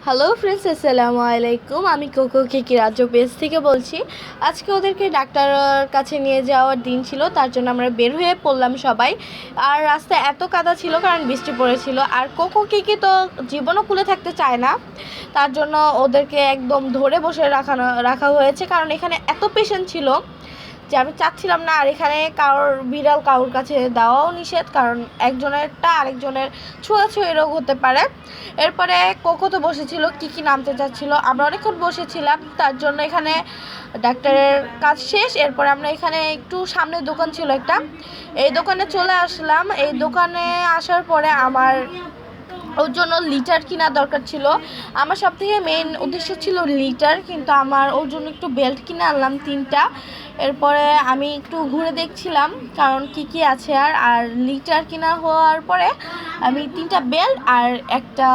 Hello friends, আসসালামু আলাইকুম। আমি কোকো কেকি রাজ্য পেজ থেকে বলছি। আজকে ওদেরকে ডাক্তারের কাছে নিয়ে যাওয়ার দিন ছিল, তার জন্য আমরা বের হয়ে পড়লাম সবাই। আর রাস্তায় এত কাদা ছিল কারণ বৃষ্টি পড়েছিল। আর কোকো কেকি তো জীবনও কুলে থাকতে চায় না, তার জন্য ওদেরকে একদম ধরে বসে রাখা হয়েছে, কারণ এখানে এত পেশেন্ট ছিল যে আমি চাচ্ছিলাম না। আর এখানে বিড়াল কারোর কাছে দেওয়াও নিষেধ, কারণ একজনেরটা আরেকজনের ছোঁয়াছুঁয়ি রোগ হতে পারে। এরপরে কোকো তো বসেছিল, কী নামতে চাচ্ছিল, আমরা অনেকক্ষণ বসেছিলাম, তার জন্য এখানে ডাক্তারের কাজ শেষ। এরপরে আমরা এখানে একটু সামনে দোকান ছিল একটা, এই দোকানে চলে আসলাম। এই দোকানে আসার পরে আমার ওর জন্য লিটার কেনা দরকার ছিল। আমার সব থেকে মেইন উদ্দেশ্য ছিল লিটার, কিন্তু আমার ওর জন্য একটু বেল্ট কিনে আনলাম 3টা। এরপরে আমি একটু ঘুরে দেখছিলাম কারণ কি আছে। আর লিটার কেনা হওয়ার পরে আমি 3টা বেল্ট আর একটা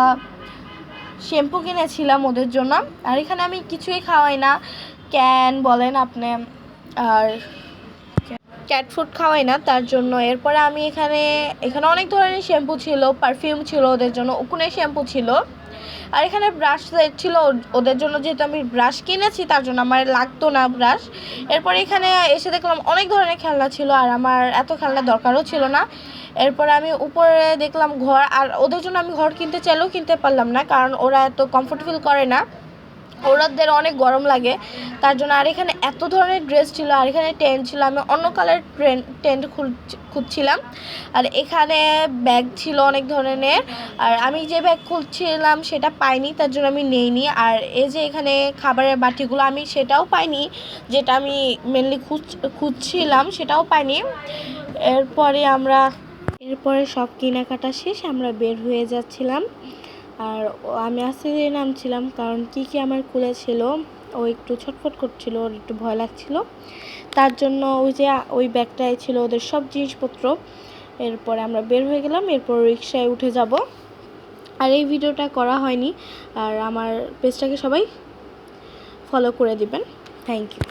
শ্যাম্পু কিনেছিলাম ওদের জন্য। আর এখানে আমি কিছুই খাওয়াই না, ক্যান বলেন আপনি, আর ক্যাট ফুড খাওয়াই না, তার জন্য। এরপরে আমি এখানে অনেক ধরনের শ্যাম্পু ছিল, পারফিউম ছিল ওদের জন্য, উকুনের শ্যাম্পু ছিল। আর এখানে ব্রাশ সেট ছিল ওদের জন্য, যেহেতু আমি ব্রাশ কিনেছি তার জন্য আমার লাগতো না ব্রাশ। এরপরে এখানে এসে দেখলাম অনেক ধরনের খেলনা ছিল, আর আমার এত খেলনা দরকারও ছিল না। এরপরে আমি উপরে দেখলাম ঘর, আর ওদের জন্য আমি ঘর কিনতে চাইলেও কিনতে পারলাম না, কারণ ওরা এত কমফোর্ট ফিল করে না, ওরাদের অনেক গরম লাগে, তার জন্য। আর এখানে এত ধরনের ড্রেস ছিল, আর এখানে টেন্ট ছিল, আমি অন্য কালার টেন্ট খুঁজছিলাম। আর এখানে ব্যাগ ছিল অনেক ধরনের, আর আমি যে ব্যাগ খুঁজছিলাম সেটা পাইনি, তার জন্য আমি নেইনি। আর এই যে এখানে খাবারের বাটিগুলো, আমি সেটাও পাইনি, যেটা আমি মেনলি খুঁজছিলাম সেটাও পাইনি। এরপরে সব কেনাকাটা শেষ, আমরা বের হয়ে যাচ্ছিলাম। আর আমি আস্তে ধীরে নামছিলাম, কারণ কি আমার কোলে ছিল, ও একটু ছটফট করছিল, ওর একটু ভয় লাগছিল, তার জন্য ওই ব্যাগটায় ছিল ওদের সব জিনিসপত্র। এরপরে আমরা বের হয়ে গেলাম, এরপর রিক্সায় উঠে যাব। আর এই ভিডিওটা করা হয়নি, আর আমার পেজটাকে সবাই ফলো করে দিবেন। Thank you.